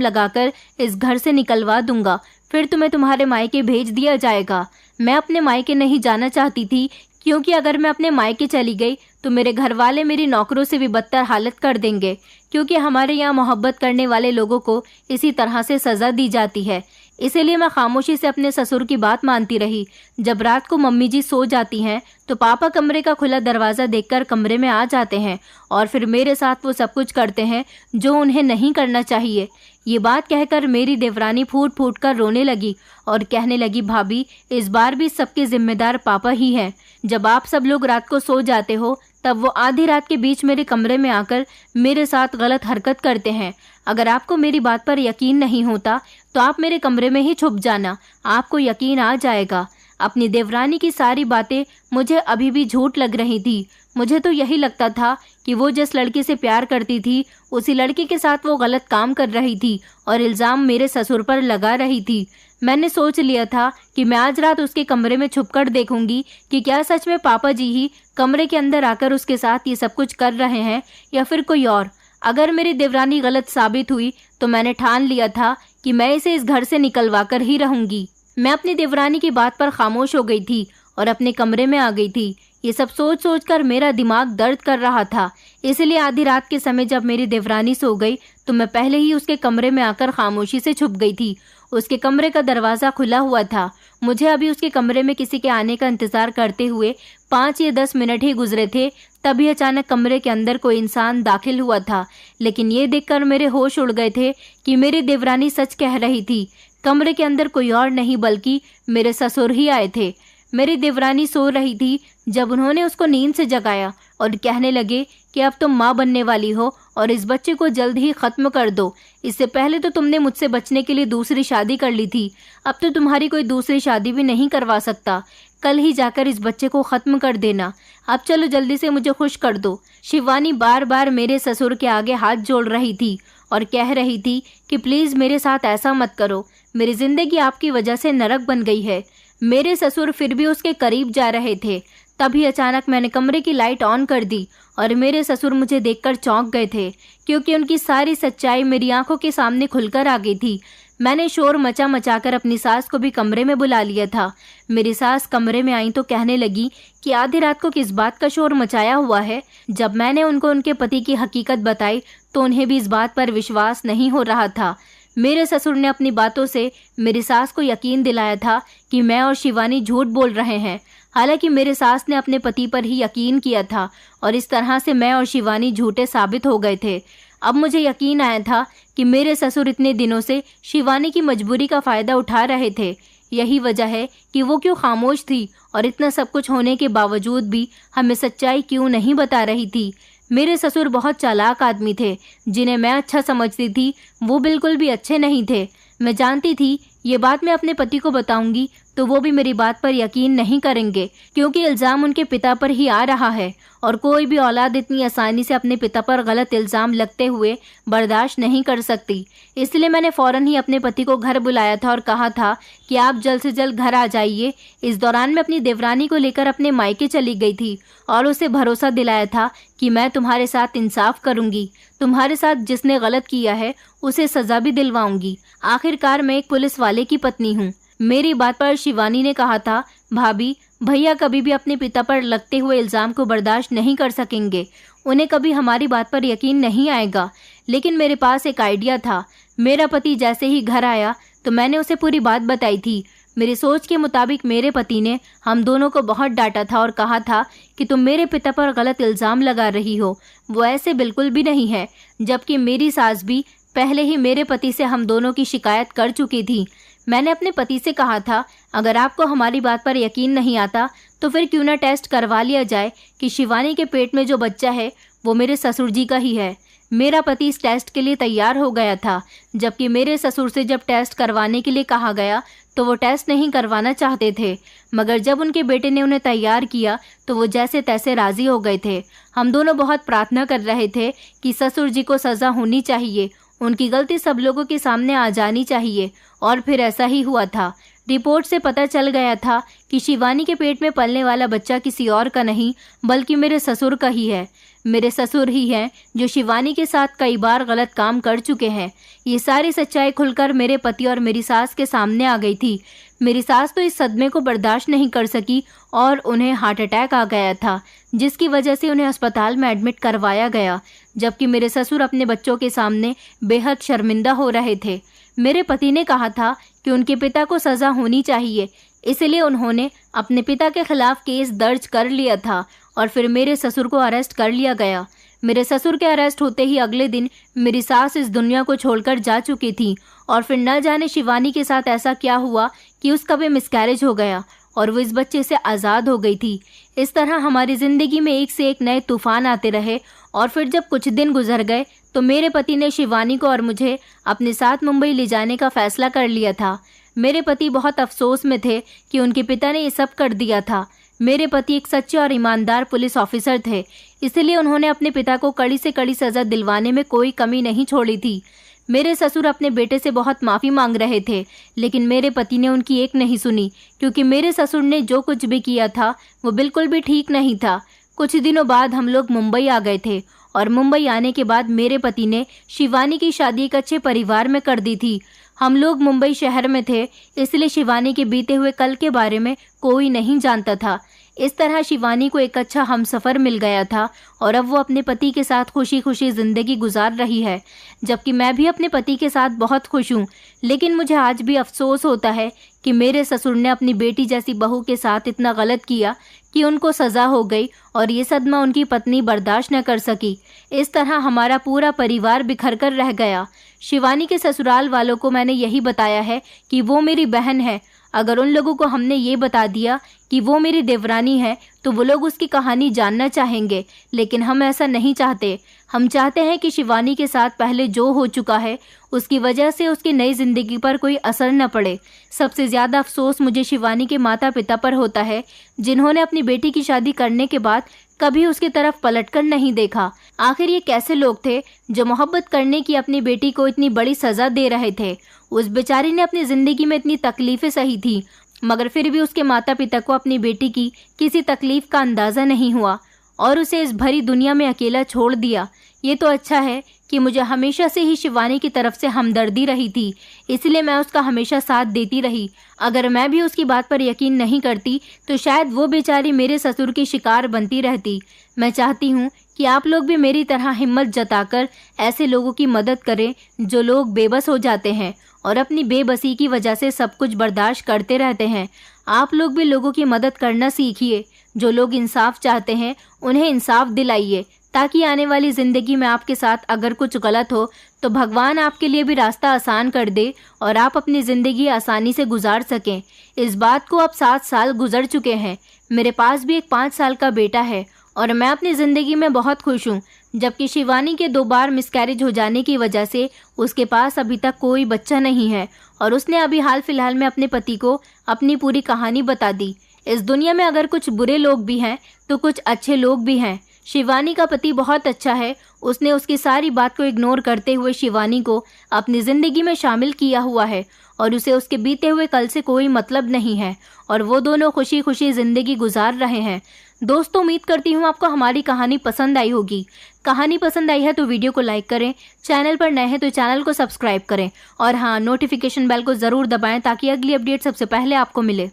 लगाकर इस घर से निकलवा दूंगा, फिर तुम्हें तुम्हारे मायके भेज दिया जाएगा। मैं अपने मायके नहीं जाना चाहती थी, क्योंकि अगर मैं अपने मायके चली गई तो मेरे घर वाले मेरी नौकरों से भी बदतर हालत कर देंगे, क्योंकि हमारे यहाँ मोहब्बत करने वाले लोगों को इसी तरह से सज़ा दी जाती है। इसीलिए मैं खामोशी से अपने ससुर की बात मानती रही। जब रात को मम्मी जी सो जाती हैं तो पापा कमरे का खुला दरवाज़ा देखकर कमरे में आ जाते हैं और फिर मेरे साथ वो सब कुछ करते हैं जो उन्हें नहीं करना चाहिए। ये बात कहकर मेरी देवरानी फूट फूट कर रोने लगी और कहने लगी, भाभी इस बार भी सबके जिम्मेदार पापा ही हैं। जब आप सब लोग रात को सो जाते हो तब वो आधी रात के बीच मेरे कमरे में आकर मेरे साथ गलत हरकत करते हैं। अगर आपको मेरी बात पर यकीन नहीं होता तो आप मेरे कमरे में ही छुप जाना, आपको यकीन आ जाएगा। अपनी देवरानी की सारी बातें मुझे अभी भी झूठ लग रही थी। मुझे तो यही लगता था कि वो जिस लड़की से प्यार करती थी उसी लड़की के साथ वो गलत काम कर रही थी और इल्ज़ाम मेरे ससुर पर लगा रही थी। मैंने सोच लिया था कि मैं आज रात उसके कमरे में छुपकर देखूंगी कि क्या सच में पापा जी ही कमरे के अंदर आकर उसके साथ ये सब कुछ कर रहे हैं या फिर कोई और। अगर मेरी देवरानी गलत साबित हुई तो मैंने ठान लिया था कि मैं इसे इस घर से निकलवा कर ही रहूंगी। मैं अपनी देवरानी की बात पर खामोश हो गई थी और अपने कमरे में आ गई थी। ये सब सोच सोच कर मेरा दिमाग दर्द कर रहा था। इसलिए आधी रात के समय जब मेरी देवरानी सो गई तो मैं पहले ही उसके कमरे में आकर खामोशी से छुप गई थी। उसके कमरे का दरवाज़ा खुला हुआ था। मुझे अभी उसके कमरे में किसी के आने का इंतज़ार करते हुए 5 या 10 मिनट ही गुजरे थे, तभी अचानक कमरे के अंदर कोई इंसान दाखिल हुआ था। लेकिन ये देखकर मेरे होश उड़ गए थे कि मेरी देवरानी सच कह रही थी। कमरे के अंदर कोई और नहीं बल्कि मेरे ससुर ही आए थे। मेरी देवरानी सो रही थी जब उन्होंने उसको नींद से जगाया और कहने लगे कि अब तुम माँ बनने वाली हो और इस बच्चे को जल्द ही ख़त्म कर दो। इससे पहले तो तुमने मुझसे बचने के लिए दूसरी शादी कर ली थी, अब तो तुम्हारी कोई दूसरी शादी भी नहीं करवा सकता। कल ही जाकर इस बच्चे को ख़त्म कर देना। अब चलो जल्दी से मुझे खुश कर दो। शिवानी बार बार मेरे ससुर के आगे हाथ जोड़ रही थी और कह रही थी कि प्लीज़ मेरे साथ ऐसा मत करो, मेरी ज़िंदगी आपकी वजह से नरक बन गई है। मेरे ससुर फिर भी उसके करीब जा रहे थे। तभी अचानक मैंने कमरे की लाइट ऑन कर दी और मेरे ससुर मुझे देखकर चौंक गए थे, क्योंकि उनकी सारी सच्चाई मेरी आंखों के सामने खुलकर आ गई थी। मैंने शोर मचा मचाकर अपनी सास को भी कमरे में बुला लिया था। मेरी सास कमरे में आई तो कहने लगी कि आधी रात को किस बात का शोर मचाया हुआ है। जब मैंने उनको उनके पति की हकीकत बताई तो उन्हें भी इस बात पर विश्वास नहीं हो रहा था। मेरे ससुर ने अपनी बातों से मेरी सास को यकीन दिलाया था कि मैं और शिवानी झूठ बोल रहे हैं। हालांकि मेरे सास ने अपने पति पर ही यकीन किया था और इस तरह से मैं और शिवानी झूठे साबित हो गए थे। अब मुझे यकीन आया था कि मेरे ससुर इतने दिनों से शिवानी की मजबूरी का फ़ायदा उठा रहे थे। यही वजह है कि वो क्यों खामोश थी और इतना सब कुछ होने के बावजूद भी हमें सच्चाई क्यों नहीं बता रही थी। मेरे ससुर बहुत चालाक आदमी थे। जिन्हें मैं अच्छा समझती थी वो बिल्कुल भी अच्छे नहीं थे। मैं जानती थी ये बात मैं अपने पति को बताऊंगी तो वो भी मेरी बात पर यकीन नहीं करेंगे, क्योंकि इल्ज़ाम उनके पिता पर ही आ रहा है और कोई भी औलाद इतनी आसानी से अपने पिता पर गलत इल्ज़ाम लगते हुए बर्दाश्त नहीं कर सकती। इसलिए मैंने फ़ौरन ही अपने पति को घर बुलाया था और कहा था कि आप जल्द से जल्द घर आ जाइए। इस दौरान मैं अपनी देवरानी को लेकर अपने मायके चली गई थी और उसे भरोसा दिलाया था कि मैं तुम्हारे साथ इंसाफ करूंगी, तुम्हारे साथ जिसने गलत किया है उसे सज़ा भी दिलवाऊंगी। आखिरकार मैं एक पुलिस वाले की पत्नी हूँ। मेरी बात पर शिवानी ने कहा था, भाभी भैया कभी भी अपने पिता पर लगते हुए इल्ज़ाम को बर्दाश्त नहीं कर सकेंगे, उन्हें कभी हमारी बात पर यकीन नहीं आएगा। लेकिन मेरे पास एक आइडिया था। मेरा पति जैसे ही घर आया तो मैंने उसे पूरी बात बताई थी। मेरी सोच के मुताबिक मेरे पति ने हम दोनों को बहुत डांटा था और कहा था कि तुम मेरे पिता पर गलत इल्ज़ाम लगा रही हो, वो ऐसे बिल्कुल भी नहीं है। जबकि मेरी सास भी पहले ही मेरे पति से हम दोनों की शिकायत कर चुकी थी। मैंने अपने पति से कहा था, अगर आपको हमारी बात पर यकीन नहीं आता तो फिर क्यों ना टेस्ट करवा लिया जाए कि शिवानी के पेट में जो बच्चा है वो मेरे ससुर जी का ही है। मेरा पति इस टेस्ट के लिए तैयार हो गया था, जबकि मेरे ससुर से जब टेस्ट करवाने के लिए कहा गया तो वो टेस्ट नहीं करवाना चाहते थे। मगर जब उनके बेटे ने उन्हें तैयार किया तो वो जैसे तैसे राज़ी हो गए थे। हम दोनों बहुत प्रार्थना कर रहे थे कि ससुर जी को सज़ा होनी चाहिए, उनकी गलती सब लोगों के सामने आ जानी चाहिए, और फिर ऐसा ही हुआ था। रिपोर्ट से पता चल गया था कि शिवानी के पेट में पलने वाला बच्चा किसी और का नहीं बल्कि मेरे ससुर का ही है। मेरे ससुर ही हैं जो शिवानी के साथ कई बार गलत काम कर चुके हैं। ये सारी सच्चाई खुलकर मेरे पति और मेरी सास के सामने आ गई थी। मेरी सास तो इस सदमे को बर्दाश्त नहीं कर सकी और उन्हें हार्ट अटैक आ गया था, जिसकी वजह से उन्हें अस्पताल में एडमिट करवाया गया, जबकि मेरे ससुर अपने बच्चों के सामने बेहद शर्मिंदा हो रहे थे। मेरे पति ने कहा था कि उनके पिता को सजा होनी चाहिए, इसलिए उन्होंने अपने पिता के खिलाफ केस दर्ज कर लिया था और फिर मेरे ससुर को अरेस्ट कर लिया गया। मेरे ससुर के अरेस्ट होते ही अगले दिन मेरी सास इस दुनिया को छोड़कर जा चुकी थी और फिर न जाने शिवानी के साथ ऐसा क्या हुआ कि उसका भी मिसकैरेज हो गया और वो इस बच्चे से आज़ाद हो गई थी। इस तरह हमारी ज़िंदगी में एक से एक नए तूफान आते रहे और फिर जब कुछ दिन गुजर गए तो मेरे पति ने शिवानी को और मुझे अपने साथ मुंबई ले जाने का फैसला कर लिया था। मेरे पति बहुत अफसोस में थे कि उनके पिता ने ये सब कर दिया था। मेरे पति एक सच्चे और ईमानदार पुलिस ऑफिसर थे, इसलिए उन्होंने अपने पिता को कड़ी से कड़ी सज़ा दिलवाने में कोई कमी नहीं छोड़ी थी। मेरे ससुर अपने बेटे से बहुत माफ़ी मांग रहे थे, लेकिन मेरे पति ने उनकी एक नहीं सुनी, क्योंकि मेरे ससुर ने जो कुछ भी किया था वो बिल्कुल भी ठीक नहीं था। कुछ दिनों बाद हम लोग मुंबई आ गए थे और मुंबई आने के बाद मेरे पति ने शिवानी की शादी एक अच्छे परिवार में कर दी थी। हम लोग मुंबई शहर में थे, इसलिए शिवानी के बीते हुए कल के बारे में कोई नहीं जानता था। इस तरह शिवानी को एक अच्छा हमसफ़र मिल गया था और अब वो अपने पति के साथ खुशी खुशी ज़िंदगी गुजार रही है, जबकि मैं भी अपने पति के साथ बहुत खुश हूँ। लेकिन मुझे आज भी अफसोस होता है कि मेरे ससुर ने अपनी बेटी जैसी बहू के साथ इतना गलत किया कि उनको सज़ा हो गई और ये सदमा उनकी पत्नी बर्दाश्त न कर सकी। इस तरह हमारा पूरा परिवार बिखर कर रह गया। शिवानी के ससुराल वालों को मैंने यही बताया है कि वो मेरी बहन है। अगर उन लोगों को हमने ये बता दिया कि वो मेरी देवरानी है तो वो लोग उसकी कहानी जानना चाहेंगे, लेकिन हम ऐसा नहीं चाहते। हम चाहते हैं कि शिवानी के साथ पहले जो हो चुका है उसकी वजह से उसकी नई ज़िंदगी पर कोई असर न पड़े। सबसे ज़्यादा अफसोस मुझे शिवानी के माता पिता पर होता है, जिन्होंने अपनी बेटी की शादी करने के बाद कभी उसकी तरफ पलटकर नहीं देखा। आखिर ये कैसे लोग थे जो मोहब्बत करने की अपनी बेटी को इतनी बड़ी सज़ा दे रहे थे। उस बेचारी ने अपनी ज़िंदगी में इतनी तकलीफ़ें सही थी, मगर फिर भी उसके माता पिता को अपनी बेटी की किसी तकलीफ़ का अंदाज़ा नहीं हुआ और उसे इस भरी दुनिया में अकेला छोड़ दिया। ये तो अच्छा है कि मुझे हमेशा से ही शिवानी की तरफ से हमदर्दी रही थी, इसलिए मैं उसका हमेशा साथ देती रही। अगर मैं भी उसकी बात पर यकीन नहीं करती तो शायद वो बेचारी मेरे ससुर की शिकार बनती रहती। मैं चाहती हूँ कि आप लोग भी मेरी तरह हिम्मत जताकर ऐसे लोगों की मदद करें जो लोग बेबस हो जाते हैं और अपनी बेबसी की वजह से सब कुछ बर्दाश्त करते रहते हैं। आप लोग भी लोगों की मदद करना सीखिए। जो लोग इंसाफ चाहते हैं उन्हें इंसाफ दिलाइए, ताकि आने वाली ज़िंदगी में आपके साथ अगर कुछ गलत हो तो भगवान आपके लिए भी रास्ता आसान कर दे और आप अपनी ज़िंदगी आसानी से गुजार सकें। इस बात को अब 7 साल गुजर चुके हैं। मेरे पास भी एक 5 साल का बेटा है और मैं अपनी ज़िंदगी में बहुत खुश हूँ, जबकि शिवानी के 2 बार मिसकैरेज हो जाने की वजह से उसके पास अभी तक कोई बच्चा नहीं है और उसने अभी हाल फिलहाल में अपने पति को अपनी पूरी कहानी बता दी। इस दुनिया में अगर कुछ बुरे लोग भी हैं तो कुछ अच्छे लोग भी हैं। शिवानी का पति बहुत अच्छा है। उसने उसकी सारी बात को इग्नोर करते हुए शिवानी को अपनी ज़िंदगी में शामिल किया हुआ है और उसे उसके बीते हुए कल से कोई मतलब नहीं है और वो दोनों खुशी खुशी ज़िंदगी गुजार रहे हैं। दोस्तों, उम्मीद करती हूँ आपको हमारी कहानी पसंद आई होगी। कहानी पसंद आई है तो वीडियो को लाइक करें, चैनल पर नए हैं तो चैनल को सब्सक्राइब करें और हाँ, नोटिफिकेशन बेल को ज़रूर दबाएं ताकि अगली अपडेट सबसे पहले आपको मिले।